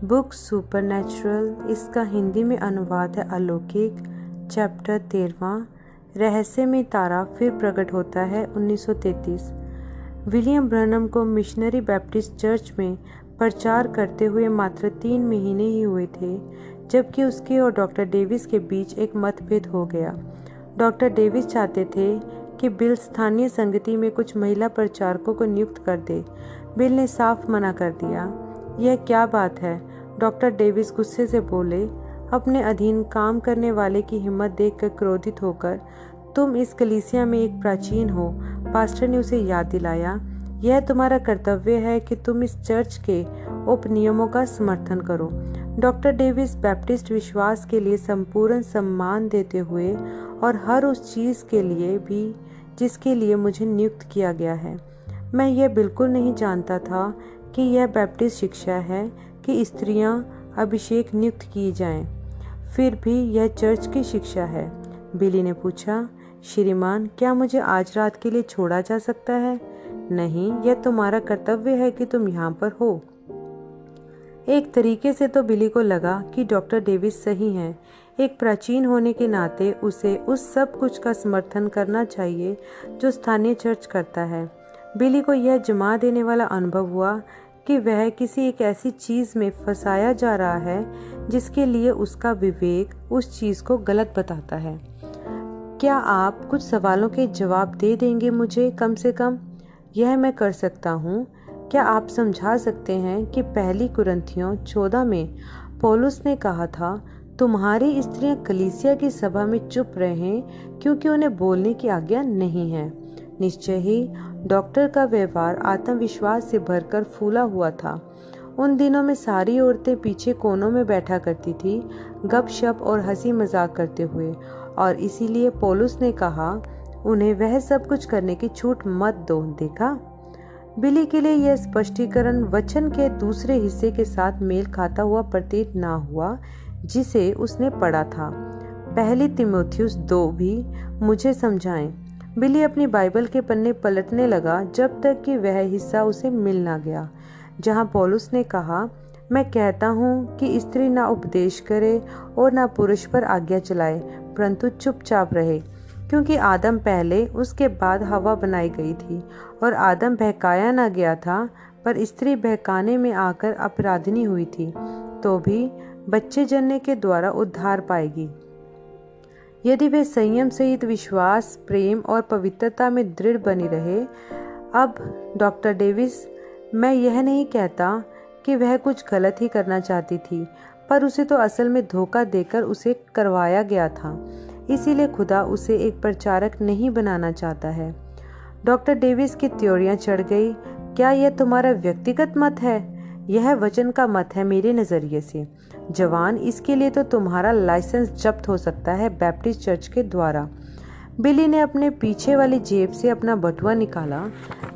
Book supernatural, इसका हिंदी में अनुवाद है अलौकिक। चैप्टर 13 रहस्य में तारा फिर प्रकट होता है। 1933 विलियम ब्रनम को मिशनरी बैप्टिस्ट चर्च में प्रचार करते हुए मात्र 3 महीने ही हुए थे, जबकि उसके और डॉक्टर डेविस के बीच एक मतभेद हो गया। डॉक्टर डेविस चाहते थे कि बिल स्थानीय संगति में कुछ महिला प्रचारकों को नियुक्त कर दे। बिल ने साफ मना कर दिया। यह क्या बात है? डॉक्टर डेविस गुस्से से बोले, अपने अधीन काम करने वाले की हिम्मत देखकर क्रोधित होकर, तुम इस कलीसिया में एक प्राचीन हो। पास्टर ने उसे याद दिलाया, यह तुम्हारा कर्तव्य है कि तुम इस चर्च के उपनियमों का समर्थन करो। डॉक्टर डेविस बैप्टिस्ट विश्वास के लिए संपूर्ण सम्मान देते हुए और हर उस चीज़ के लिए भी जिसके लिए मुझे नियुक्त किया गया है। मैं यह बिल्कुल नहीं जानता था कि यह बैप्टिस्ट शिक्षा है कि स्त्रियां अभिषेक नियुक्त की जाएं। फिर भी यह चर्च की शिक्षा है। बिली ने पूछा, श्रीमान, क्या मुझे आज रात के लिए छोड़ा जा सकता है? नहीं, यह तुम्हारा कर्तव्य है कि तुम यहाँ पर हो। एक तरीके से तो बिली को लगा कि डॉक्टर डेविस सही हैं। एक प्राचीन होने के नाते उसे उस सब कुछ का समर्थन करना चाहिए जो स्थानीय चर्च करता है। बिली को यह जमा देने वाला अनुभव हुआ कि वह किसी एक ऐसी चीज़ में फंसाया जा रहा है जिसके लिए उसका विवेक उस चीज़ को गलत बताता है। क्या आप कुछ सवालों के जवाब दे देंगे मुझे? कम से कम यह मैं कर सकता हूँ। क्या आप समझा सकते हैं कि पहली कुरिन्थियों 14 में पौलुस ने कहा था, तुम्हारी स्त्रियां कलीसिया की सभा में चुप रहें क्योंकि उन्हें बोलने की आज्ञा नहीं है। निश्चय ही डॉक्टर का व्यवहार आत्मविश्वास से भरकर फूला हुआ था। उन दिनों में सारी औरतें पीछे कोनों में बैठा करती थी, गपशप और हंसी मजाक करते हुए, और इसीलिए पौलुस ने कहा, उन्हें वह सब कुछ करने की छूट मत दो। देखा, बिली के लिए यह स्पष्टीकरण वचन के दूसरे हिस्से के साथ मेल खाता हुआ प्रतीत ना हुआ जिसे उसने पढ़ा था। पहली तीमुथियुस 2 भी मुझे समझाएं। बिली अपनी बाइबल के पन्ने पलटने लगा जब तक कि वह हिस्सा उसे मिल ना गया जहां पौलुस ने कहा, मैं कहता हूँ कि स्त्री ना उपदेश करे और ना पुरुष पर आज्ञा चलाए, परंतु चुपचाप रहे, क्योंकि आदम पहले, उसके बाद हवा बनाई गई थी, और आदम बहकाया ना गया था, पर स्त्री बहकाने में आकर अपराधिनी हुई थी, तो भी बच्चे जन्ने के द्वारा उद्धार पाएगी, यदि वे संयम सहित विश्वास, प्रेम और पवित्रता में दृढ़ बनी रहे। अब डॉक्टर डेविस, मैं यह नहीं कहता कि वह कुछ गलत ही करना चाहती थी, पर उसे तो असल में धोखा देकर उसे करवाया गया था, इसीलिए खुदा उसे एक प्रचारक नहीं बनाना चाहता है। डॉक्टर डेविस की त्योरियां चढ़ गई। क्या यह तुम्हारा व्यक्तिगत मत है? यह वचन का मत है मेरे नज़रिए से। जवान, इसके लिए तो तुम्हारा लाइसेंस जब्त हो सकता है बैप्टिस्ट चर्च के द्वारा। बिली ने अपने पीछे वाली जेब से अपना बटुआ निकाला।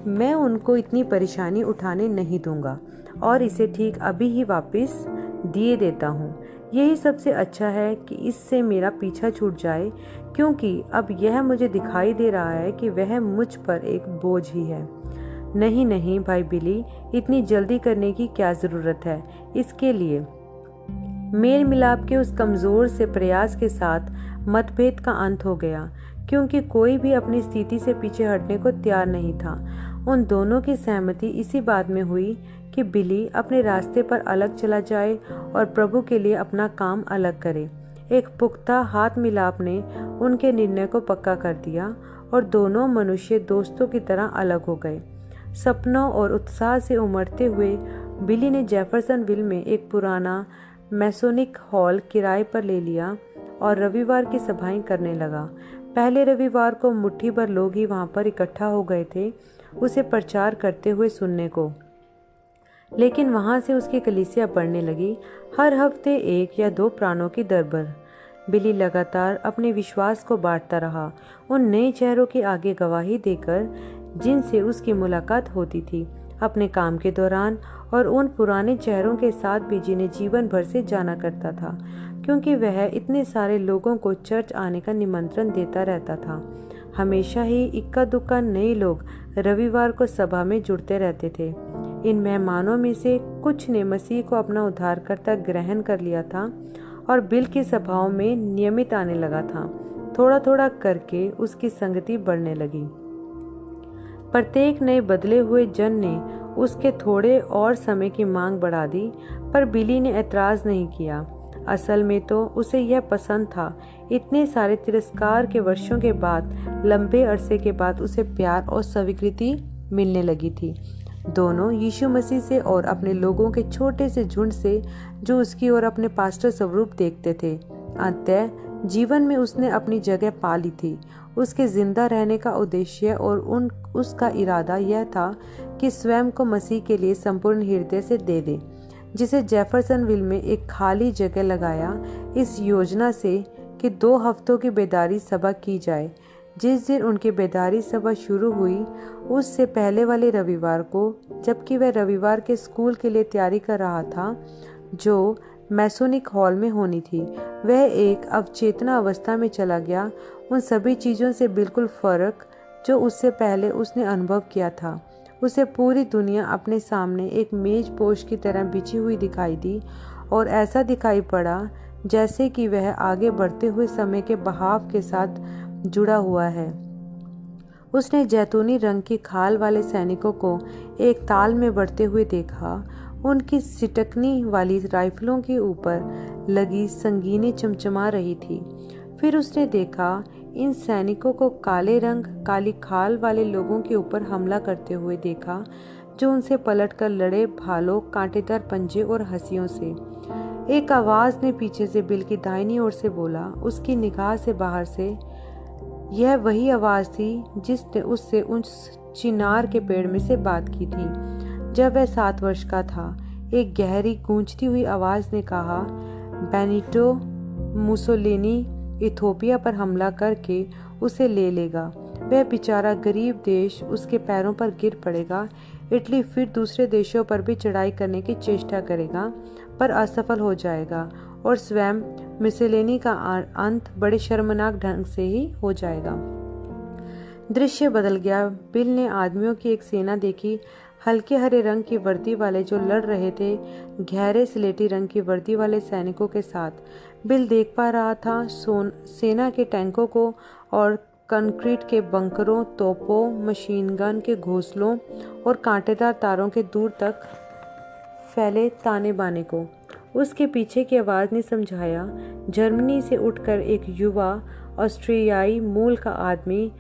मैं उनको इतनी परेशानी उठाने नहीं दूंगा और इसे ठीक अभी ही वापस दिए देता हूँ। यही सबसे अच्छा है कि इससे मेरा पीछा छूट जाए, क्योंकि अब यह मुझे दिखाई दे रहा है कि वह मुझ पर एक बोझ ही है। नहीं नहीं भाई बिली, इतनी जल्दी करने की क्या ज़रूरत है? इसके लिए मेल मिलाप के उस कमज़ोर से प्रयास के साथ मतभेद का अंत हो गया, क्योंकि कोई भी अपनी स्थिति से पीछे हटने को तैयार नहीं था। उन दोनों की सहमति इसी बात में हुई कि बिली अपने रास्ते पर अलग चला जाए और प्रभु के लिए अपना काम अलग करे। एक पुख्ता हाथ मिलाप ने उनके निर्णय को पक्का कर दिया और दोनों मनुष्य दोस्तों की तरह अलग हो गए। सपनों और उत्साह से उमड़ते हुए बिली ने जेफरसनविल में एक पुराना मैसोनिक हॉल किराए पर ले लिया और रविवार की सभाएं करने लगा। पहले रविवार को मुट्ठी भर लोग ही वहां पर इकट्ठा हो गए थे उसे प्रचार करते हुए सुनने को, लेकिन वहां से उसकी कलीसिया बढ़ने लगी, हर हफ्ते 1 या 2 प्राणों की दर पर। बिली लगातार अपने विश्वास को बांटता रहा, उन नए चेहरों के आगे गवाही देकर जिनसे उसकी मुलाकात होती थी अपने काम के दौरान, और उन पुराने चेहरों के साथ भी जिन्हें जीवन भर से जाना करता था, क्योंकि वह इतने सारे लोगों को चर्च आने का निमंत्रण देता रहता था। हमेशा ही इक्का दुक्का नए लोग रविवार को सभा में जुड़ते रहते थे। इन मेहमानों में से कुछ ने मसीह को अपना उद्धारकर्ता ग्रहण कर लिया था और बिल की सभाओं में नियमित आने लगा था। थोड़ा थोड़ा करके उसकी संगति बढ़ने लगी। प्रत्येक नए बदले हुए जन ने उसके थोड़े और समय की मांग बढ़ा दी, पर बिली ने ऐतराज नहीं किया। असल में तो उसे यह पसंद था। इतने सारे तिरस्कार के वर्षों के बाद, लंबे अरसे के बाद उसे प्यार और स्वीकृति मिलने लगी थी। दोनों यीशु मसीह से और अपने लोगों के छोटे से झुंड से जो उसकी ओर अपने पास्टर स्वरूप देखते थे। अंततः जीवन में उसने अपनी जगह पा ली थी। उसके जिंदा रहने का उद्देश्य और उसका इरादा यह था कि स्वयं को मसीह के लिए संपूर्ण हृदय से दे दे, जिसे जेफरसनविल में एक खाली जगह लगाया इस योजना से कि 2 हफ्तों की बेदारी सभा की जाए। जिस दिन उनकी बेदारी सभा शुरू हुई, उससे पहले वाले रविवार को, जबकि वह रविवार के स्कूल के लिए तैयारी कर रहा था जो मैसोनिक हॉल में होनी थी, वह एक अवचेतना अवस्था में चला गया, उन सभी चीज़ों से बिल्कुल फर्क जो उससे पहले उसने अनुभव किया था। उसे पूरी दुनिया अपने सामने एक मेज पोश की तरह बिछी हुई दिखाई दी और ऐसा दिखाई पड़ा जैसे कि वह आगे बढ़ते हुए समय के बहाव के साथ जुड़ा हुआ है। उसने जैतूनी रंग की खाल वाले सैनिकों को एक ताल में बढ़ते हुए देखा। उनकी सिटकनी वाली राइफलों के ऊपर लगी संगीनें चमचमा रही थी। फिर उसने देखा इन सैनिकों को काले रंग काली खाल वाले लोगों के ऊपर हमला करते हुए देखा, जो उनसे पलटकर लड़े, भालों, कांटेदार पंजे और हंसियों से। एक आवाज ने पीछे से बिल की दाहिनी ओर से बोला। उसकी निगाह से बाहर से यह वही आवाज थी जिसने उससे उस चिनार के पेड़ में से बात की थी जब वह 7 वर्ष का था। एक गहरी गूंजती हुई आवाज ने कहा, बेनिटो मुसोलिनी इथोपिया पर हमला करके उसे ले लेगा। वह बेचारा गरीब देश उसके पैरों पर गिर पड़ेगा। इटली फिर दूसरे देशों पर भी चढ़ाई करने की चेष्टा करेगा, पर असफल हो जाएगा और स्वयं मुसोलिनी का अंत बड़े शर्मनाक ढंग से ही हो जाएगा। दृश्य बदल गया। बिल ने आदमियों की एक सेना देखी, हल्के हरे रंग की वर्दी वाले जो लड़ रहे थे गहरे स्लेटी रंग की वर्दी वाले सैनिकों के साथ। बिल देख पा रहा था सेना के टैंकों को और कंक्रीट के बंकरों, तोपों, मशीन गन के घोंसलों और कांटेदार तारों के दूर तक फैले ताने बाने को। उसके पीछे की आवाज ने समझाया, जर्मनी से उठकर एक युवा ऑस्ट्रियाई मूल का आदमी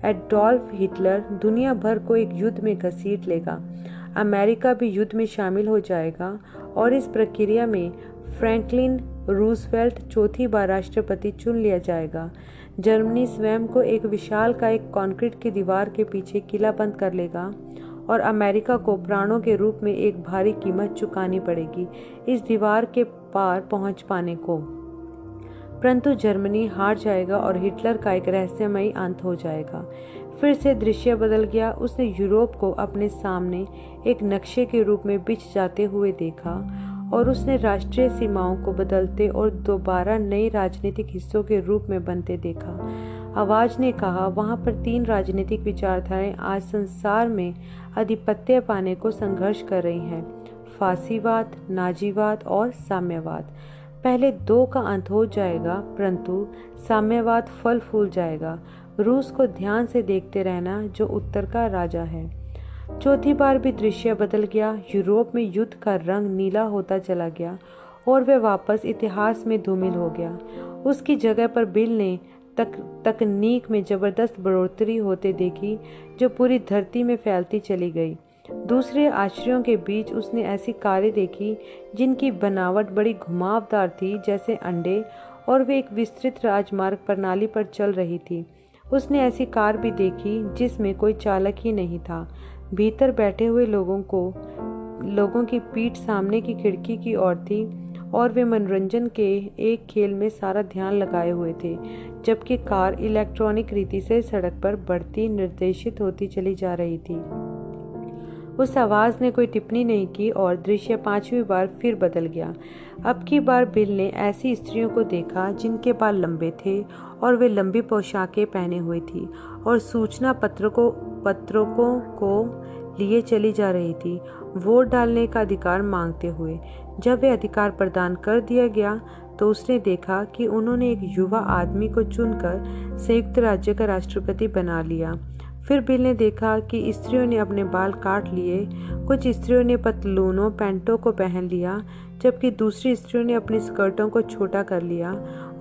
एडोल्फ हिटलर दुनिया भर को एक युद्ध में घसीट लेगा। अमेरिका भी युद्ध में शामिल हो जाएगा और इस प्रक्रिया में फ्रैंकलिन रूजवेल्ट 4थी बार राष्ट्रपति चुन लिया जाएगा। जर्मनी स्वयं को एक विशालकाय कंक्रीट की दीवार के पीछे किलाबंद कर लेगा और अमेरिका को प्राणों के रूप में एक भारी कीमत चुकानी पड़ेगी इस दीवार के पार पहुंच पाने को। परंतु जर्मनी हार जाएगा और हिटलर का एक रहस्यमयी अंत हो जाएगा। फिर से दृश्य बदल गया। उसने यूरोप को अपने सामने एक नक्शे के रूप में बिछ जाते हुए देखा और उसने राष्ट्रीय सीमाओं को बदलते और दोबारा नए राजनीतिक हिस्सों के रूप में बनते देखा। आवाज ने कहा, वहां पर 3 राजनीतिक विचारधाराएं आज संसार में आधिपत्य पाने को संघर्ष कर रही हैं, फासीवाद, नाजीवाद और साम्यवाद। पहले 2 का अंत हो जाएगा, परंतु साम्यवाद फल फूल जाएगा। रूस को ध्यान से देखते रहना जो उत्तर का राजा है। 4थी बार भी दृश्य बदल गया। यूरोप में युद्ध का रंग नीला होता चला गया और वह वापस इतिहास में धूमिल हो गया। उसकी जगह पर बिल ने तकनीक में जबरदस्त बढ़ोतरी होते देखी जो पूरी धरती में फैलती चली गई। दूसरे आश्चर्यों के बीच उसने ऐसी कारें देखी जिनकी बनावट बड़ी घुमावदार थी जैसे अंडे, और वे एक विस्तृत राजमार्ग प्रणाली पर चल रही थी। उसने ऐसी कार भी देखी जिसमें कोई चालक ही नहीं था। भीतर बैठे हुए लोगों की पीठ सामने की खिड़की की ओर थी और वे मनोरंजन के एक खेल में सारा ध्यान लगाए हुए थे, जबकि कार इलेक्ट्रॉनिक रीति से सड़क पर बढ़ती निर्देशित होती चली जा रही थी। उस आवाज़ ने कोई टिप्पणी नहीं की और दृश्य 5वीं बार फिर बदल गया। अब की बार बिल ने ऐसी स्त्रियों को देखा जिनके बाल लंबे थे और वे लंबी पोशाकें पहने हुए थी और सूचना पत्रकों को लिए चली जा रही थी, वोट डालने का अधिकार मांगते हुए। जब वे अधिकार प्रदान कर दिया गया तो उसने देखा कि उन्होंने एक युवा आदमी को चुनकर संयुक्त राज्य का राष्ट्रपति बना लिया। फिर बिल ने देखा कि स्त्रियों ने अपने बाल काट लिए, कुछ स्त्रियों ने पतलूनों पैंटों को पहन लिया, जबकि दूसरी स्त्रियों ने अपनी स्कर्टों को छोटा कर लिया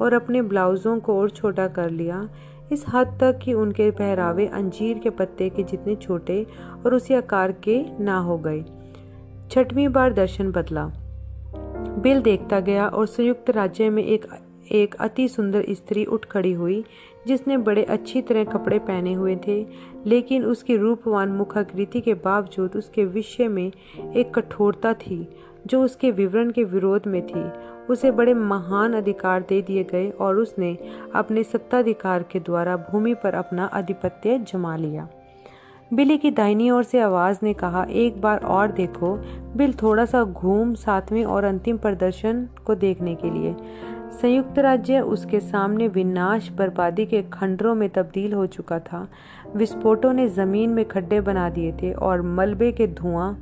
और अपने ब्लाउजों को और छोटा कर लिया, इस हद तक कि उनके पहरावे अंजीर के पत्ते के जितने छोटे और उसी आकार के ना हो गए। 6वीं बार दर्शन बदला। बिल देखता गया और संयुक्त राज्य में एक अति सुंदर स्त्री उठ खड़ी हुई जिसने बड़े अच्छी तरह कपड़े पहने हुए थे, लेकिन उसकी रूपवान मुखाकृति के बावजूद उसके विषय में एक कठोरता थी जो उसके विवरण के विरोध में थी। उसे बड़े महान अधिकार दे दिए गए और उसने अपने सत्ताधिकार के द्वारा भूमि पर अपना आधिपत्य जमा लिया। बिली की दाहिनी ओर से आवाज ने कहा, एक बार और देखो। बिल थोड़ा सा घूम 7वें और अंतिम प्रदर्शन को देखने के लिए। संयुक्त राज्य उसके सामने विनाश बर्बादी के खंडरों में तब्दील हो चुका था। विस्फोटों ने जमीन में खड्डे बना दिए थे और मलबे के धुआं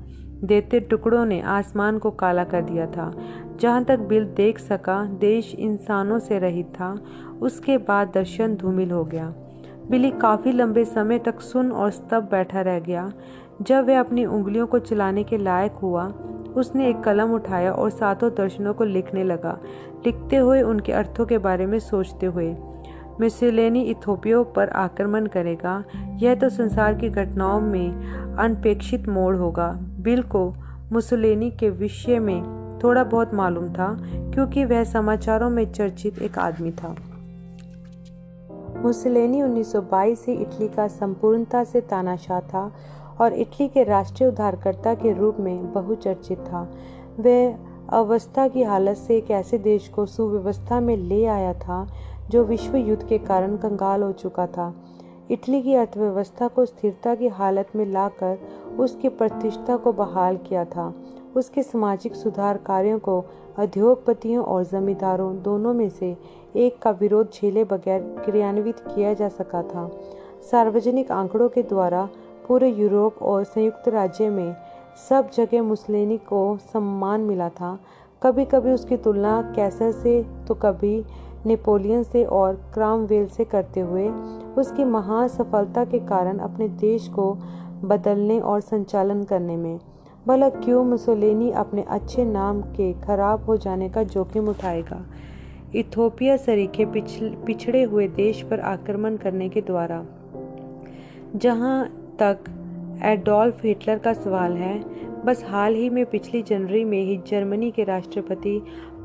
देते टुकड़ों ने आसमान को काला कर दिया था। जहां तक बिल देख सका देश इंसानों से रहित था। उसके बाद दर्शन धूमिल हो गया। बिली काफी लंबे समय तक सुन और स्तब्ध बैठा रह गया। जब वह अपनी उंगलियों को चलाने के लायक हुआ, उसने एक कलम उठाया और 7 दर्शनों को लिखने लगा, लिखते हुए उनके अर्थों के बारे में सोचते हुए। मुसोलिनी इथियोपिया पर आक्रमण करेगा, यह तो संसार की घटनाओं में अनपेक्षित मोड़ होगा। बिल को मुसोलिनी के विषय में थोड़ा बहुत मालूम था क्योंकि वह समाचारों में चर्चित एक आदमी था। मुसोलिनी 1922 से इटली का संपूर्णता से तानाशाह था और इटली के राष्ट्रीय उद्धारकर्ता के रूप में बहुचर्चित था। वह अवस्था की हालत से एक ऐसे देश को सुव्यवस्था में ले आया था जो विश्व युद्ध के कारण कंगाल हो चुका था। इटली की अर्थव्यवस्था को स्थिरता की हालत में लाकर उसकी प्रतिष्ठा को बहाल किया था। उसके सामाजिक सुधार कार्यों को उद्योगपतियों और जमींदारों दोनों में से एक का विरोध झेले बगैर क्रियान्वित किया जा सका था। सार्वजनिक आंकड़ों के द्वारा पूरे यूरोप और संयुक्त राज्य में सब जगह मुसोलिनी को सम्मान मिला था। कभी कभी उसकी तुलना कैसर से तो कभी नेपोलियन से और क्रामवेल से करते हुए उसकी महान सफलता के कारण अपने देश को बदलने और संचालन करने में। भला क्यों मुसोलिनी अपने अच्छे नाम के खराब हो जाने का जोखिम उठाएगा? इथियोपिया सरीखे पिछड़े हुए देश पर आक्रमण करने के द्वारा। जहां तक एडोल्फ हिटलर का सवाल है, बस हाल ही में पिछली जनवरी में ही जर्मनी के राष्ट्रपति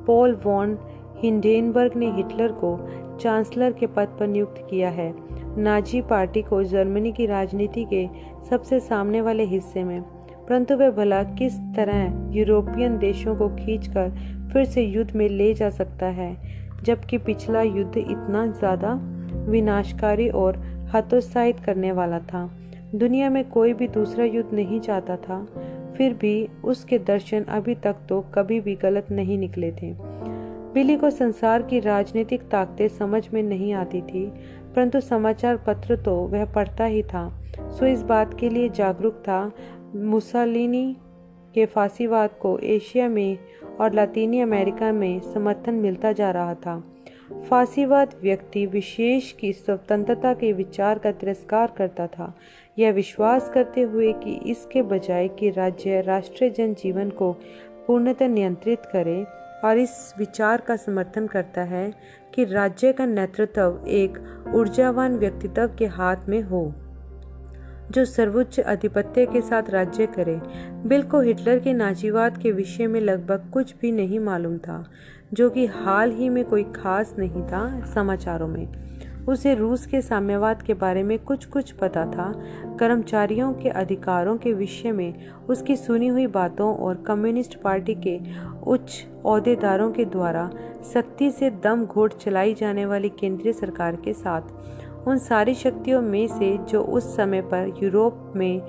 पॉल वॉन हिंडेनबर्ग ने हिटलर को चांसलर के पद पर नियुक्त किया है, नाजी पार्टी को जर्मनी की राजनीति के सबसे सामने वाले हिस्से में। परंतु वह भला किस तरह यूरोपियन देशों को खींचकर फिर से युद्ध में ले जा सकता है, जबकि पिछला युद्ध इतना ज्यादा विनाशकारी और हतोत्साहित करने वाला था। दुनिया में कोई भी दूसरा युद्ध नहीं चाहता था, फिर भी उसके दर्शन अभी तक तो कभी भी गलत नहीं निकले थे। बिली को संसार की राजनीतिक ताकतें समझ में नहीं आती थी, परंतु समाचार पत्र तो वह पढ़ता ही था, सो इस बात के लिए जागरूक था। मुसोलिनी के फांसीवाद को एशिया में और लातीनी अमेरिका में समर्थन मिलता जा रहा था। फांसीवाद व्यक्ति विशेष की स्वतंत्रता के विचार का तिरस्कार करता था, यह विश्वास करते हुए कि इसके बजाय कि राज्य राष्ट्रीय जनजीवन को पूर्णतः नियंत्रित करे, और इस विचार का समर्थन करता है कि राज्य का नेतृत्व एक ऊर्जावान व्यक्तित्व के हाथ में हो जो सर्वोच्च आधिपत्य के साथ राज्य करे। बिल को हिटलर के नाजीवाद के विषय में लगभग कुछ भी नहीं मालूम था, जो कि हाल ही में कोई खास नहीं था। समाचारों में उसे रूस के साम्यवाद के बारे में कुछ पता था, कर्मचारियों के अधिकारों के विषय में उसकी सुनी हुई बातों और कम्युनिस्ट पार्टी के उच्च ओहदेदारों के द्वारा सख्ती से दम घोट चलाई जाने वाली केंद्रीय सरकार के साथ उन सारी शक्तियों में से जो उस समय पर यूरोप में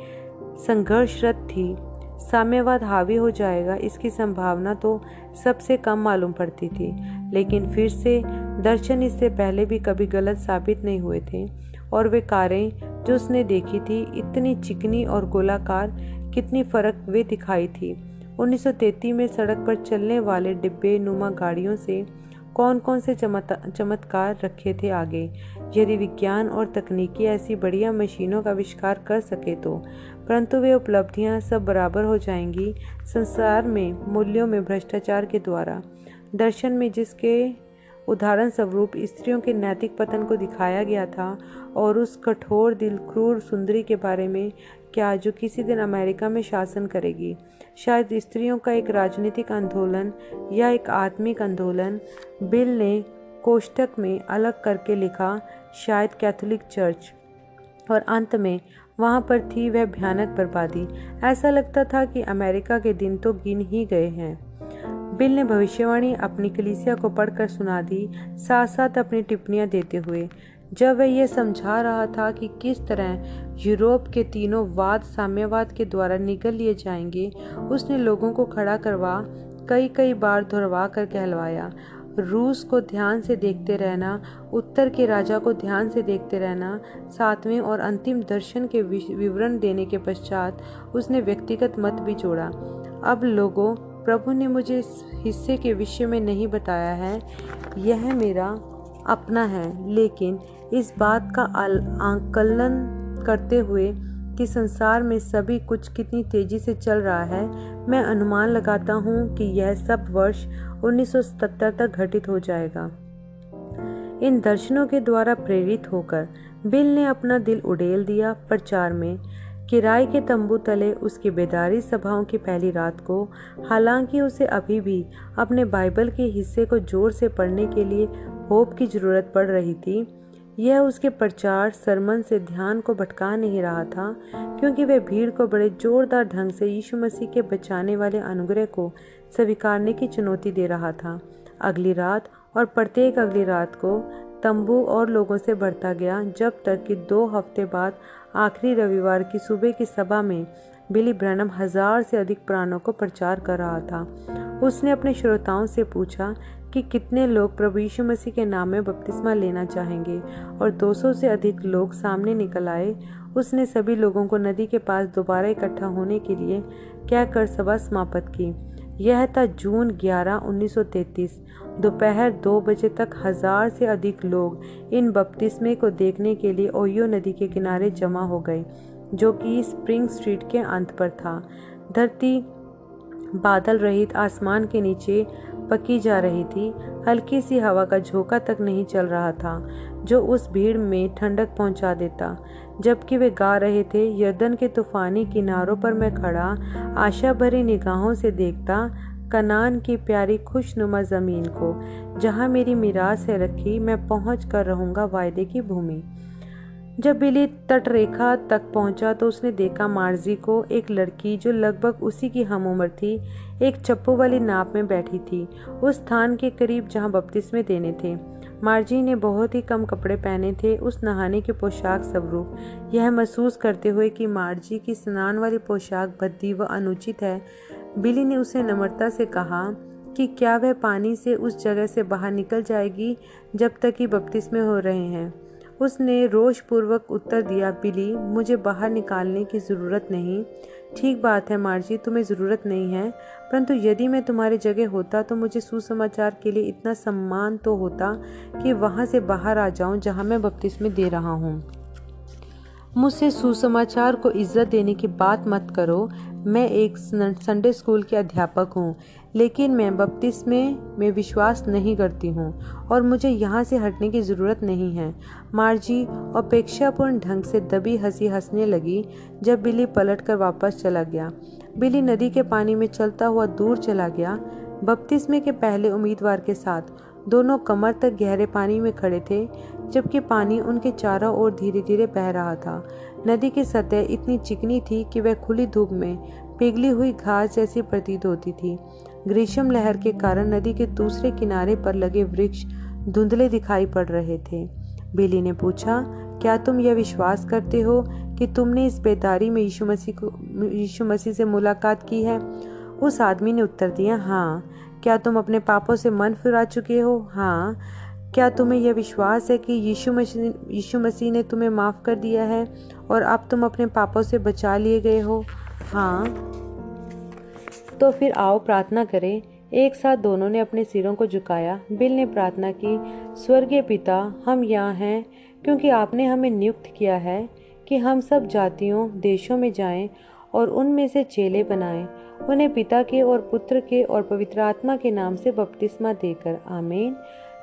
संघर्षरत थी। साम्यवाद हावी हो जाएगा इसकी संभावना तो सबसे कम मालूम पड़ती थी, लेकिन फिर से दर्शन इससे पहले भी कभी गलत साबित नहीं हुए थे, और वे कारें जो उसने देखी थी इतनी चिकनी और गोलाकार, कितनी फर्क वे दिखाई थी। 1933 में सड़क पर चलने वाले डिब्बे नुमा गाड़ियों से कौन कौन से चमत्कार रखे थे आगे। यदि विज्ञान और तकनीकी ऐसी बढ़िया मशीनों का आविष्कार कर सके तो, परंतु वे उपलब्धियां सब बराबर हो जाएंगी संसार में मूल्यों में भ्रष्टाचार के द्वारा। दर्शन में जिसके उदाहरण स्वरूप स्त्रियों के नैतिक पतन को दिखाया गया था, और उस कठोर दिल क्रूर सुंदरी के बारे में क्या जो किसी दिन अमेरिका में शासन करेगी। शायद स्त्रियों का एक राजनीतिक आंदोलन या एक आत्मिक आंदोलन। बिल ने कोष्टक में अलग करके लिखा, शायद कैथोलिक चर्च। और अंत में वहाँ पर थी वह भयानक बर्बादी। ऐसा लगता था कि अमेरिका के दिन तो गिन ही गए हैं। बिल ने भविष्यवाणी अपनी कलीसिया को पढ़कर सुना दी, साथ साथ अपनी टिप्पणियां देते हुए। जब वह यह समझा रहा था कि किस तरह यूरोप के तीनों वाद साम्यवाद के द्वारा निगल लिए जाएंगे, उसने लोगों को खड़ा करवा कई बार दोहरवा कर कहलवाया। रूस को ध्यान से देखते रहना, उत्तर के राजा को ध्यान से देखते रहना। सातवें और अंतिम दर्शन के विवरण देने के पश्चात उसने व्यक्तिगत मत भी जोड़ा। अब लोगों, प्रभु ने मुझे इस हिस्से के विषय में नहीं बताया है, यह मेरा अपना है, लेकिन इस बात का आकलन करते हुए कि संसार में सभी कुछ कितनी तेजी से चल रहा है, मैं अनुमान लगाता हूँ कि यह सब वर्ष 1970 तक घटित हो जाएगा। इन दर्शनों के द्वारा प्रेरित होकर बिल ने अपना दिल उड़ेल दिया प्रचार में। किराए के तंबू तले उसकी बेदारी सभाओं की पहली रात को, हालांकि उसे अभी भी अपने बाइबल के हिस्से को जोर से पढ़ने के लिए होप की जरूरत पड़ रही थी, यह उसके प्रचार सरमन से ध्यान को भटका नहीं रहा था, क्योंकि वह भीड़ को बड़े जोरदार ढंग से यीशु मसीह के बचाने वाले अनुग्रह को स्वीकारने की चुनौती दे रहा था। अगली रात और प्रत्येक अगली रात को तंबू और लोगों से भरता गया, जब तक कि 2 हफ्ते बाद आखिरी रविवार की सुबह की सभा में बिली ब्रैनम 1000 से अधिक प्राणों को प्रचार कर रहा था। उसने अपने श्रोताओं से पूछा कि कितने लोग प्रभु यीशु मसीह के नाम में बपतिस्मा लेना चाहेंगे, और 200 से अधिक लोग सामने निकल आए। उसने सभी लोगों को नदी के पास दोबारा इकट्ठा होने के लिए कहकर सभा समाप्त की। यह था जून 11, 1933। दोपहर 2 बजे तक 1000 से अधिक लोग इन बपतिस्मे को देखने के लिए ओहियो नदी के किनारे जमा हो गए, जो कि स्प्रिंग स्ट्रीट के अंत पर था। धरती बादल रहित आसमान के नीचे पकी जा रही थी। हल्की सी हवा का झोंका तक नहीं चल रहा था, जो उस भीड़ में ठंडक पहुंचा देता। जबकि वे गा रहे थे, यर्दन के तूफानी किनारों पर मैं खड़ा आशा भरी निगाहों से देखता कनान की प्यारी खुशनुमा जमीन को, जहां मेरी मिरास है रखी, मैं पहुंच कर रहूंगा वायदे की भूमि। जब बिली तटरेखा तक पहुंचा तो उसने देखा मार्जी को, एक लड़की जो लगभग उसी की हम उम्र थी, एक चप्पू वाली नाव में बैठी थी, उस स्थान के करीब जहां बपतिस्मे देने थे। मार्जी ने बहुत ही कम कपड़े पहने थे उस नहाने की पोशाक स्वरूप। यह महसूस करते हुए कि मार्जी की स्नान वाली पोशाक भद्दी व अनुचित है, बिली ने उसे नम्रता से कहा कि क्या वह पानी से उस जगह से बाहर निकल जाएगी जब तक कि बपतिस्मे हो रहे हैं। उसने रोषपूर्वक उत्तर दिया, बिली, मुझे बाहर निकालने की ज़रूरत नहीं। ठीक बात है मार्जी, तुम्हें ज़रूरत नहीं है, परंतु यदि मैं तुम्हारी जगह होता तो मुझे सुसमाचार के लिए इतना सम्मान तो होता कि वहाँ से बाहर आ जाऊँ जहाँ मैं बपतिस्मे दे रहा हूँ। मुझसे सुसमाचार को इज्जत देने की बात मत करो। मैं एक संडे स्कूल के अध्यापक हूँ, लेकिन मैं बपतिस्मे में विश्वास नहीं करती हूँ और मुझे यहाँ से हटने की ज़रूरत नहीं है। मार्जी अपेक्षापूर्ण ढंग से दबी हंसी हंसने लगी जब बिली पलट कर वापस चला गया। बिली नदी के पानी में चलता हुआ दूर चला गया। बपतिस्मे के पहले उम्मीदवार के साथ दोनों कमर तक गहरे पानी में खड़े थे, जबकि पानी उनके चारों ओर धीरे धीरे बह रहा था। नदी की सतह इतनी चिकनी थी कि वह खुली धूप में पिघली हुई घास जैसी प्रतीत होती थी। ग्रीष्म लहर के कारण नदी के दूसरे किनारे पर लगे वृक्ष धुंधले दिखाई पड़ रहे थे। बिली ने पूछा, क्या तुम यह विश्वास करते हो कि तुमने इस बेदारी में यीशु मसीह से मुलाकात की है? उस आदमी ने उत्तर दिया, हाँ। क्या तुम अपने पापों से मन फिरा चुके हो? हाँ। क्या तुम्हें यह विश्वास है कि यीशु मसीह ने तुम्हें माफ़ कर दिया है और अब तुम अपने पापों से बचा लिए गए हो? हाँ। तो फिर आओ प्रार्थना करें। एक साथ दोनों ने अपने सिरों को झुकाया। बिल ने प्रार्थना की, स्वर्गीय पिता, हम यहाँ हैं क्योंकि आपने हमें नियुक्त किया है कि हम सब जातियों, देशों में जाएं और उनमें से चेले बनाएं, उन्हें पिता के और पुत्र के और पवित्र आत्मा के नाम से बपतिस्मा देकर। आमीन।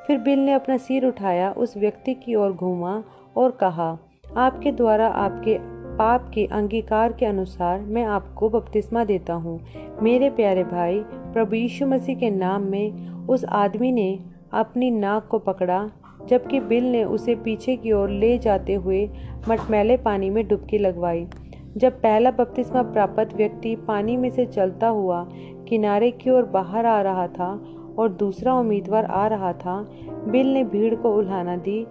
फिर बिल ने अपना सिर उठाया, उस व्यक्ति की ओर घूमा और कहा, आपके द्वारा आपके पाप के अंगीकार के अनुसार मैं आपको बपतिस्मा देता हूँ। मेरे प्यारे भाई, प्रभु यीशु मसीह के नाम में। उस आदमी ने अपनी नाक को पकड़ा जबकि बिल ने उसे पीछे की ओर ले जाते हुए मटमैले पानी में डुबकी लगवाई। जब पहला बपतिस्मा प्राप्त व्यक्ति पानी में से चलता हुआ किनारे की ओर बाहर आ रहा था और दूसरा उम्मीदवार आ रहा था, बिल ने भीड़ को उल्हाना दी,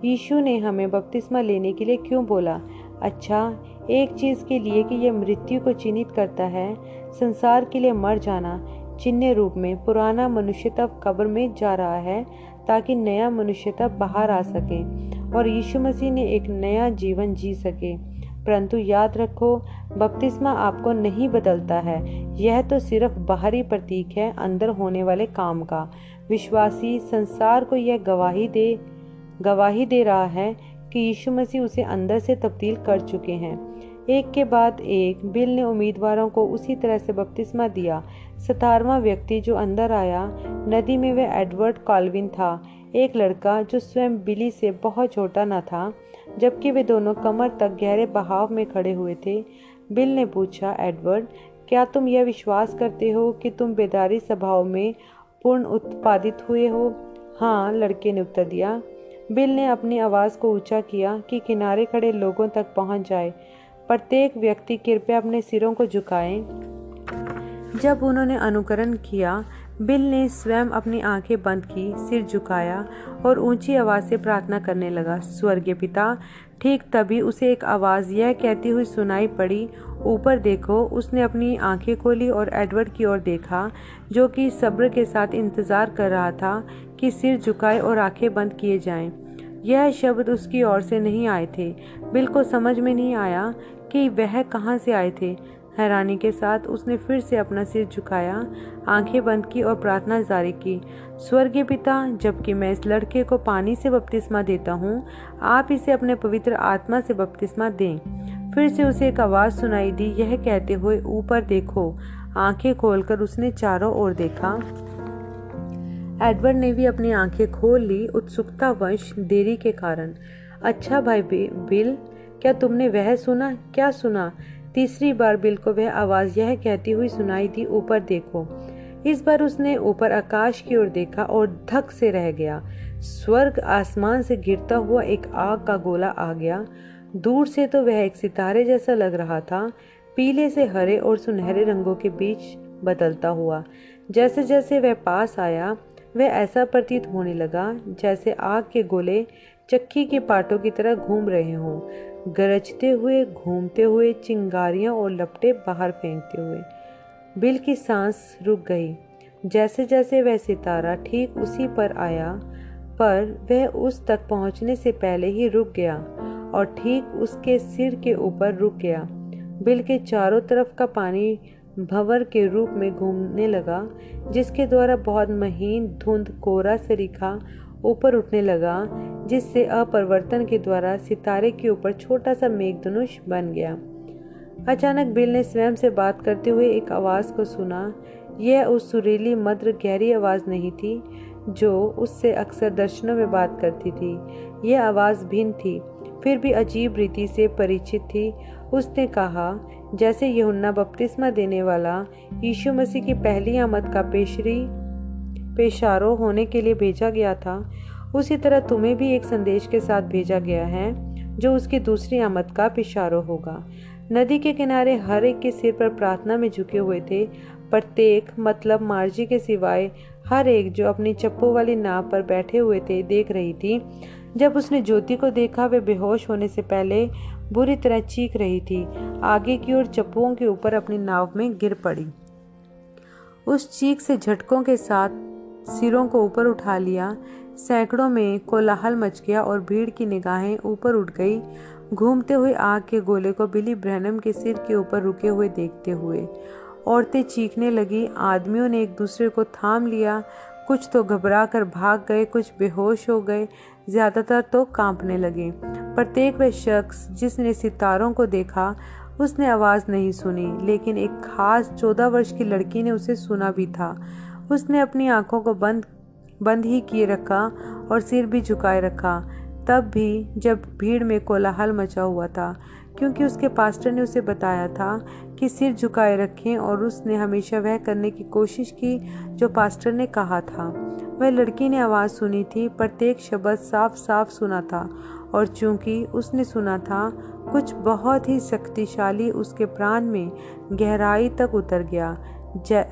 यीशु ने हमें बपतिस्मा लेने के लिए क्यों बोला? अच्छा, एक चीज़ के लिए कि यह मृत्यु को चिन्हित करता है, संसार के लिए मर जाना चिन्ह रूप में। पुराना मनुष्य तब कब्र में जा रहा है ताकि नया मनुष्य तब बाहर आ सके और यीशु मसीह ने एक नया जीवन जी सके। परंतु याद रखो, बपतिस्मा आपको नहीं बदलता है। यह तो सिर्फ बाहरी प्रतीक है अंदर होने वाले काम का। विश्वासी संसार को यह गवाही दे रहा है कि यीशु मसीह उसे अंदर से तब्दील कर चुके हैं। एक के बाद एक बिल ने उम्मीदवारों को उसी तरह से बपतिस्मा दिया। 17वां व्यक्ति जो अंदर आया नदी में, वह एडवर्ड कॉल्विन था, एक लड़का जो स्वयं बिली से बहुत छोटा न था, जबकि वे दोनों कमर तक गहरे बहाव में खड़े हुए थे। बिल ने पूछा, एडवर्ड, क्या तुम यह विश्वास करते हो कि तुम बेदारी स्वभाव में पूर्ण उत्पादित हुए हो? हाँ, लड़के ने उत्तर दिया। बिल ने अपनी आवाज़ को ऊंचा किया कि किनारे खड़े लोगों तक पहुंच जाए। प्रत्येक व्यक्ति कृपया अपने सिरों को झुकाएं। जब उन्होंने अनुकरण किया, बिल ने स्वयं अपनी आंखें बंद की, सिर झुकाया और ऊंची आवाज़ से प्रार्थना करने लगा, स्वर्गीय पिता। ठीक तभी उसे एक आवाज़ यह कहती हुई सुनाई पड़ी, ऊपर देखो। उसने अपनी आंखें खोली और एडवर्ड की ओर देखा, जो कि सब्र के साथ इंतजार कर रहा था कि सिर झुकाए और आंखें बंद किए जाएं। यह शब्द उसकी ओर से नहीं आए थे। बिल को समझ में नहीं आया कि वह कहाँ से आए थे। हैरानी के साथ उसने फिर से अपना सिर झुकाया, आंखें बंद की और प्रार्थना जारी की, स्वर्गीय पिता, जबकि मैं इस लड़के को पानी से बपतिस्मा देता हूँ, आप इसे अपने पवित्र आत्मा से बपतिस्मा दें। फिर से उसे एक आवाज़ सुनाई दी, यह कहते हुए, ऊपर देखो। आंखें खोलकर उसने चारों ओर देखा। एडवर्ड ने भी अपनी आंखें खोल ली, उत्सुकतावश देरी के कारण। अच्छा भाई बिल, क्या तुमने वह सुना? क्या सुना? तीसरी बार बिल को वह आवाज़ यह कहती हुई सुनाई दी, ऊपर देखो। इस बार उसने ऊपर आकाश की ओर देखा और धक से रह गया। स्वर्ग आसमान से गिरता हुआ एक आग का गोला आ गया। दूर से तो वह एक सितारे जैसा लग रहा था, पीले से हरे और सुनहरे रंगों के बीच बदलता हुआ। जैसे जैसे वह पास आया, वह ऐसा प्रतीत होने लगा जैसे आग के गोले चक्की के पाटों की तरह घूम रहे हों, गरजते हुए, घूमते हुए, चिंगारियां और लपटें बाहर फेंकते हुए। बिल की सांस रुक गई। जैसे जैसे वह सितारा ठीक उसी पर आया, पर वह उस तक पहुंचने से पहले ही रुक गया और ठीक उसके सिर के ऊपर रुक गया। बिल के चारों तरफ का पानी भंवर के रूप में घूमने लगा, जिसके द्वारा बहुत महीन धुंध कोरा सरीखा ऊपर उठने लगा, जिससे अपरिवर्तन के द्वारा सितारे के ऊपर छोटा सा मेघधनुष बन गया। अचानक बिल ने स्वयं से बात करते हुए एक आवाज़ को सुना। यह उस सुरीली मधुर गहरी आवाज़ नहीं थी जो उससे अक्सर दर्शनों में बात करती थी। यह आवाज़ भिन्न थी, फिर भी अजीब रीति से परिचित थी। उसने कहा, जैसे यूहन्ना बपतिस्मा देने वाला यीशु मसीह की पहली आमद का पेशारो होने के लिए भेजा गया था, उसी तरह तुम्हें भी एक संदेश के साथ भेजा गया है जो उसकी दूसरी आमद का पेशारो होगा। नदी के किनारे हर एक के सिर पर प्रार्थना में झुके हुए थे। प्रत्येक, मतलब मार्जी के सिवाय हर एक जो अपनी चप्पू वाली नाव पर बैठे हुए थे, देख रही थी। जब उसने ज्योति को देखा, वह बेहोश होने से पहले बुरी तरह चीख रही थी। आगे की ओर चप्पुओं के ऊपर अपनी नाव में गिर पड़ी। उस चीख से झटकों के साथ सिरों को ऊपर उठा लिया। सैकड़ों में कोलाहल मच गया और भीड़ की निगाहें ऊपर उठ गई, घूमते हुए आग के गोले को बिली ब्रैनम के सिर के ऊपर रुके हुए देखते हुए। औरतें चीखने लगी, आदमियों ने एक दूसरे को थाम लिया। कुछ तो घबरा कर भाग गए, कुछ बेहोश हो गए, ज्यादातर तो कांपने लगे। प्रत्येक वह शख्स जिसने सितारों को देखा, उसने आवाज नहीं सुनी, लेकिन एक खास 14 वर्ष की लड़की ने उसे सुना भी था। उसने अपनी आंखों को बंद ही किए रखा और सिर भी झुकाए रखा, तब भी जब भीड़ में कोलाहल मचा हुआ था, क्योंकि उसके पास्टर ने उसे बताया था कि सिर झुकाए रखें, और उसने हमेशा वह करने की कोशिश की जो पास्टर ने कहा था। वह लड़की ने आवाज़ सुनी थी, प्रत्येक शब्द साफ साफ सुना था, और चूंकि उसने सुना था, कुछ बहुत ही शक्तिशाली उसके प्राण में गहराई तक उतर गया,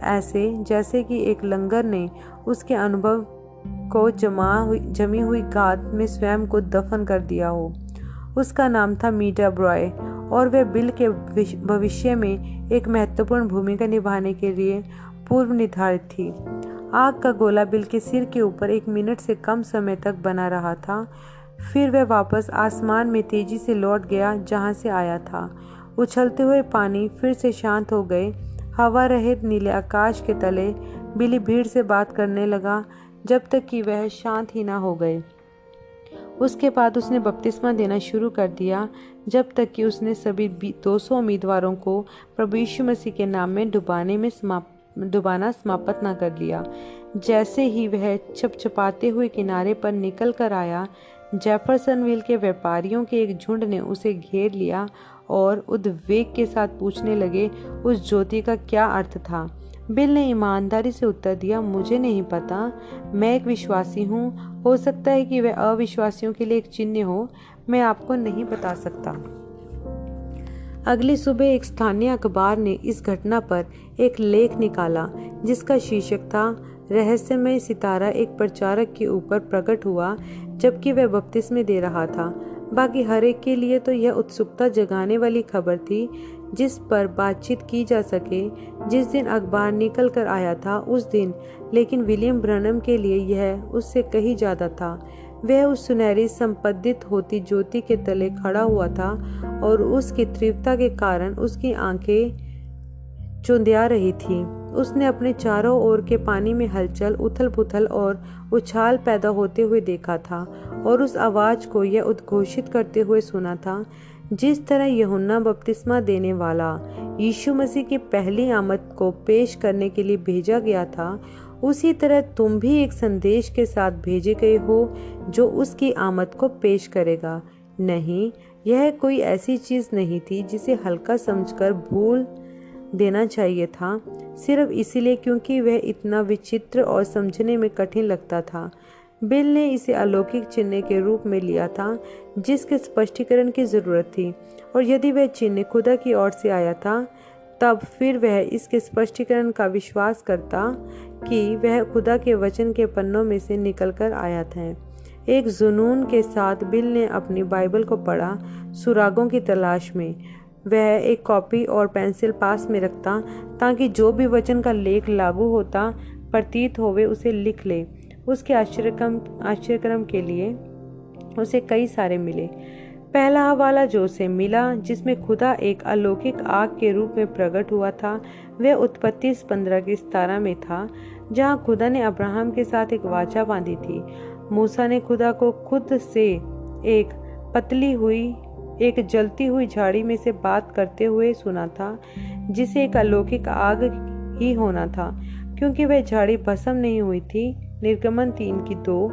ऐसे जैसे कि एक लंगर ने उसके अनुभव को जमी हुई गाद में स्वयं को दफन कर दिया हो। उसका नाम था मीटा ब्रॉय, और वह बिल के भविष्य में एक महत्वपूर्ण भूमिका निभाने के लिए पूर्व निर्धारित थी। आग का गोला बिल के सिर के ऊपर 1 मिनट से कम समय तक बना रहा था। फिर वह वापस आसमान में तेजी से लौट गया जहां से आया था। उछलते हुए पानी फिर से शांत हो गए। हवा रहित नीले आकाश के तले बिली भीड़ से बात करने लगा जब तक कि वह शांत ही ना हो गए। उसके बाद उसने बपतिस्मा देना शुरू कर दिया, जब तक कि उसने सभी 200 उम्मीदवारों को प्रभु यीशु मसीह के नाम में डुबाना समाप्त न कर लिया। जैसे ही वह छपछपाते हुए किनारे पर निकल कर आया, जेफरसनविल के व्यापारियों के एक झुंड ने उसे घेर लिया और उद्वेग के साथ पूछने लगे उस ज्योति का क्या अर्थ था। बिल ने ईमानदारी से उत्तर दिया, मुझे नहीं पता, मैं एक विश्वासी हूँ। हो सकता है कि वह अविश्वासियों के लिए एक चिन्ह हो, मैं आपको नहीं बता सकता। अगली सुबह एक स्थानीय अखबार ने इस घटना पर एक लेख निकाला जिसका शीर्षक था, रहस्यमय सितारा एक प्रचारक के ऊपर प्रकट हुआ जबकि वह बपतिस्मे दे रहा था। बाकी हर एक के लिए तो यह उत्सुकता जगाने वाली खबर थी जिस पर बातचीत की जा सके। जिस दिन अखबार निकल कर आया था उस दिन, लेकिन विलियम ब्रैनम के लिए यह उससे कहीं ज्यादा था। वह उस सुनहरी संपदित होती ज्योति के तले खड़ा हुआ था और उसकी तीव्रता के कारण उसकी आंखें चुंधिया रही थी। उसने अपने चारों ओर के पानी में हलचल, उथल पुथल और उछाल पैदा होते हुए देखा था और उस आवाज को यह उद्घोषित करते हुए सुना था, जिस तरह यूहन्ना बपतिस्मा देने वाला यीशु मसीह की पहली आमद को पेश करने के लिए भेजा गया था, उसी तरह तुम भी एक संदेश के साथ भेजे गए हो जो उसकी आमद को पेश करेगा। नहीं, यह कोई ऐसी चीज नहीं थी जिसे हल्का समझकर भूल देना चाहिए था, सिर्फ इसीलिए क्योंकि वह इतना विचित्र और समझने में कठिन लगता था। बिल ने इसे अलौकिक चिन्ह के रूप में लिया था जिसके स्पष्टीकरण की जरूरत थी, और यदि वह चिन्ह खुदा की ओर से आया था तब फिर वह इसके स्पष्टीकरण का विश्वास करता कि वह खुदा के वचन के पन्नों में से निकलकर आया था। एक जुनून के साथ बिल ने अपनी बाइबल को पढ़ा, सुरागों की तलाश में। वह एक कॉपी और पेंसिल पास में रखता ताकि जो भी वचन का लेख लागू होता प्रतीत होवे उसे लिख ले। उसके आश्चर्यक्रम के लिए उसे कई सारे मिले। पहला हवाला जो उसे मिला, जिसमें खुदा एक अलौकिक आग के रूप में प्रकट हुआ था, वह उत्पत्ति 15:17 में था, जहां खुदा ने अब्राहम के साथ एक वाचा बांधी थी। मूसा ने खुदा को खुद से एक जलती हुई झाड़ी में से बात करते हुए सुना था, जिसे एक अलौकिक आग ही होना था, क्योंकि वह झाड़ी भस्म नहीं हुई थी। निर्गमन 3:2।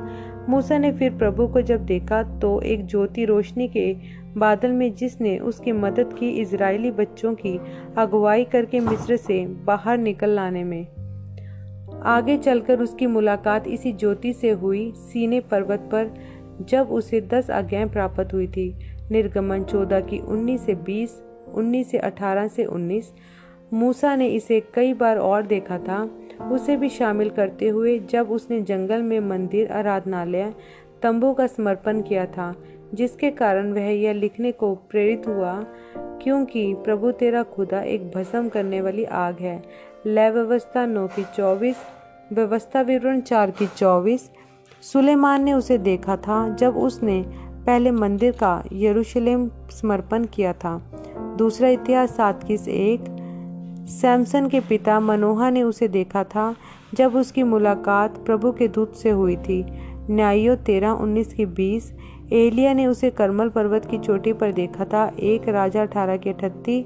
मूसा ने फिर प्रभु को जब देखा तो एक ज्योति रोशनी के बादल में, जिसने उसकी मदद की इजरायली बच्चों की अगुवाई करके मिस्र से बाहर निकल लाने में। आगे चलकर उसकी मुलाकात इसी ज्योति से हुई सीने पर्वत पर, जब उसे 10 आज्ञाएं प्राप्त हुई थी। निर्गमन 14:19-20, 19:18-19। मूसा ने इसे कई बार और देखा था, उसे भी शामिल करते हुए, जब उसने जंगल में मंदिर, आराधनालय, तंबू का समर्पण किया था, जिसके कारण वह यह लिखने को प्रेरित हुआ, क्योंकि प्रभु तेरा खुदा एक भस्म करने वाली आग है। लय व्यवस्था 9:24, व्यवस्था विवरण 4:24। सुलेमान ने उसे देखा था जब उसने पहले मंदिर का यरूशलेम समर्पण किया था। दूसरा इतिहास 7:1। सैमसन के पिता मनोहा ने उसे देखा था जब उसकी मुलाकात प्रभु के दूत से हुई थी। न्यायों 13:19-20। एलिया ने उसे करमल पर्वत की चोटी पर देखा था। 1 राजा 18:38।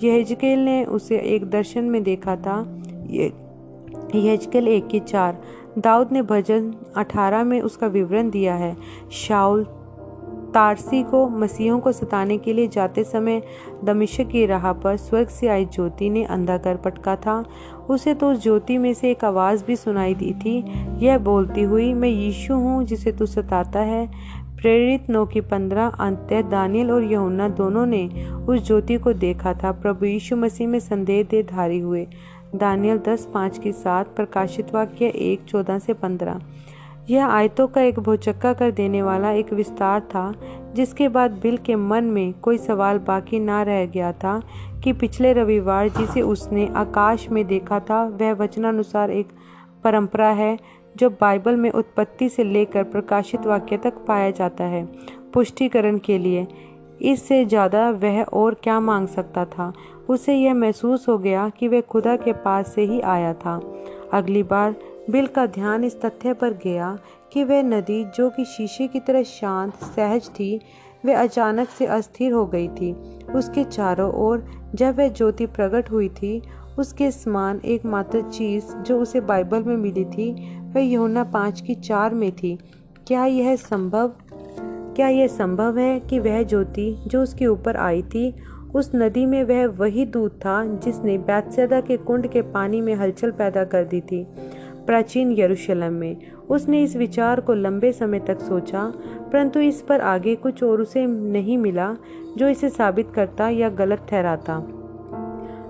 यहेजकेल ने उसे एक दर्शन में देखा था। यहेजकेल 1:4। दाऊद ने भजन 18 में उसका विवरण दिया है। शाऊल तारसी को मसीहों को सताने के लिए जाते समय दमिश्क की राह पर स्वर्ग से आई ज्योति ने अंधा कर पटका था। उसे तो उस ज्योति में से एक आवाज़ भी सुनाई दी थी, यह बोलती हुई, मैं यीशु हूँ जिसे तू सताता है। प्रेरित 9:15। अंततः दानियल और यूहन्ना दोनों ने उस ज्योति को देखा था। प्रभु यीशु मसीह में संदेह देहधारी हुए। दानियल 10:5-7। प्रकाशित वाक्य 1:14-15। यह आयतों का एक भौचक्का कर देने वाला एक विस्तार था, जिसके बाद बिल के मन में कोई सवाल बाकी ना रह गया था कि पिछले रविवार जिसे उसने आकाश में देखा था वह वचनानुसार एक परंपरा है जो बाइबल में उत्पत्ति से लेकर प्रकाशित वाक्य तक पाया जाता है। पुष्टिकरण के लिए इससे ज़्यादा वह और क्या मांग सकता था। उसे यह महसूस हो गया कि वह खुदा के पास से ही आया था। अगली बार बिल का ध्यान इस तथ्य पर गया कि वह नदी, जो कि शीशे की तरह शांत सहज थी, वह अचानक से अस्थिर हो गई थी। उसके चारों ओर जब वह ज्योति प्रकट हुई थी, उसके समान एकमात्र चीज़ जो उसे बाइबल में मिली थी वह यूहन्ना 5:4 में थी। क्या यह संभव है कि वह ज्योति जो उसके ऊपर आई थी, उस नदी में वह वही दूत था जिसने बैतसैदा के कुंड के पानी में हलचल पैदा कर दी थी प्राचीन यरूशलेम में। उसने इस विचार को लंबे समय तक सोचा, परंतु इस पर आगे कुछ और उसे नहीं मिला जो इसे साबित करता या गलत ठहराता।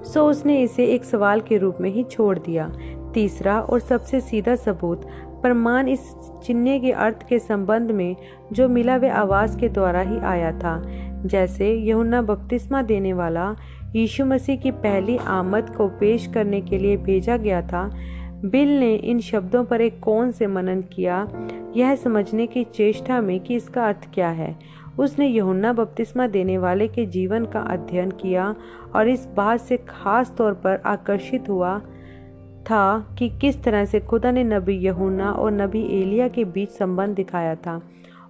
सो उसने इसे एक सवाल के रूप में ही छोड़ दिया। तीसरा और सबसे सीधा सबूत प्रमाण इस चिन्ह के अर्थ के संबंध में जो मिला वह आवाज के द्वारा ही आया था। जैसे यूहन्ना बपतिस्मा देने वाला यीशु मसीह की पहली आमद को पेश करने के लिए भेजा गया था, बिल ने इन शब्दों पर एक कोण से मनन किया, यह समझने की चेष्टा में कि इसका अर्थ क्या है। उसने यूहन्ना बपतिस्मा देने वाले के जीवन का अध्ययन किया और इस बात से खास तौर पर आकर्षित हुआ था कि किस तरह से खुदा ने नबी यूहन्ना और नबी एलिया के बीच संबंध दिखाया था,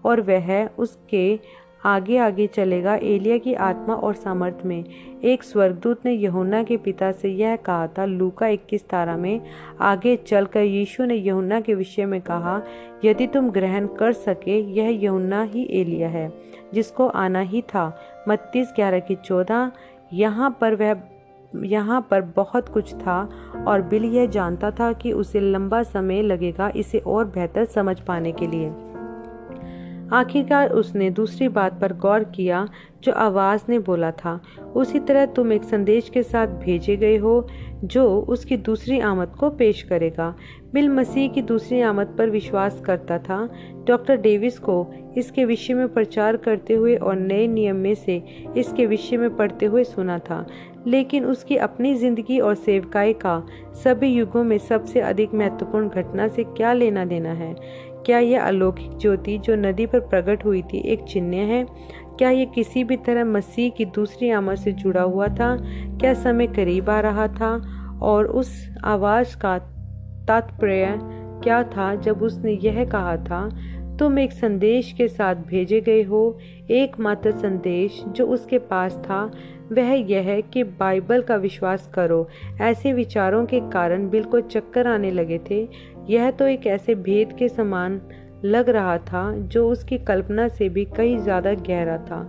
और वह उसके आगे आगे चलेगा। एलिया की आत्मा और सामर्थ्य में एक स्वर्गदूत ने यूहन्ना के पिता से यह कहा था। लूका 21:13 में आगे चलकर यीशु ने यूहन्ना के विषय में कहा, यदि तुम ग्रहण कर सके, यह यूहन्ना ही एलिया है जिसको आना ही था। मत्ती 11:14। यहाँ पर बहुत कुछ था और बिल यह जानता था कि उसे लंबा समय लगेगा इसे और बेहतर समझ पाने के लिए। आखिरकार उसने दूसरी बात पर गौर किया जो आवाज ने बोला था, उसी तरह तुम एक संदेश के साथ भेजे गए हो जो उसकी दूसरी आमद को पेश करेगा। बिल मसीह की दूसरी आमद पर विश्वास करता था। डॉक्टर डेविस को इसके विषय में प्रचार करते हुए और नए नियम में से इसके विषय में पढ़ते हुए सुना था, लेकिन उसकी अपनी जिंदगी और सेवकाई का सभी युगों में सबसे अधिक महत्वपूर्ण घटना से क्या लेना देना है? क्या यह अलौकिक ज्योति जो नदी पर प्रकट हुई थी एक चिन्ह है? क्या यह किसी भी तरह मसीह की दूसरी आमद से जुड़ा हुआ था? क्या समय करीब आ रहा था? और उस आवाज का तात्पर्य क्या था जब उसने यह कहा था, तुम एक संदेश के साथ भेजे गए हो? एकमात्र संदेश जो उसके पास था वह यह है कि बाइबल का विश्वास करो। ऐसे विचारों के कारण बिल को चक्कर आने लगे थे। यह तो एक ऐसे भेद के समान लग रहा था जो उसकी कल्पना से भी कहीं ज्यादा गहरा था।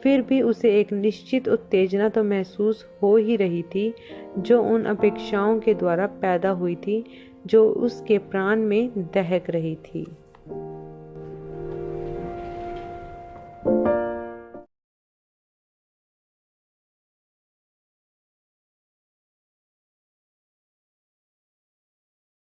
फिर भी उसे एक निश्चित उत्तेजना तो महसूस हो ही रही थी जो उन अपेक्षाओं के द्वारा पैदा हुई थी जो उसके प्राण में दहक रही थी।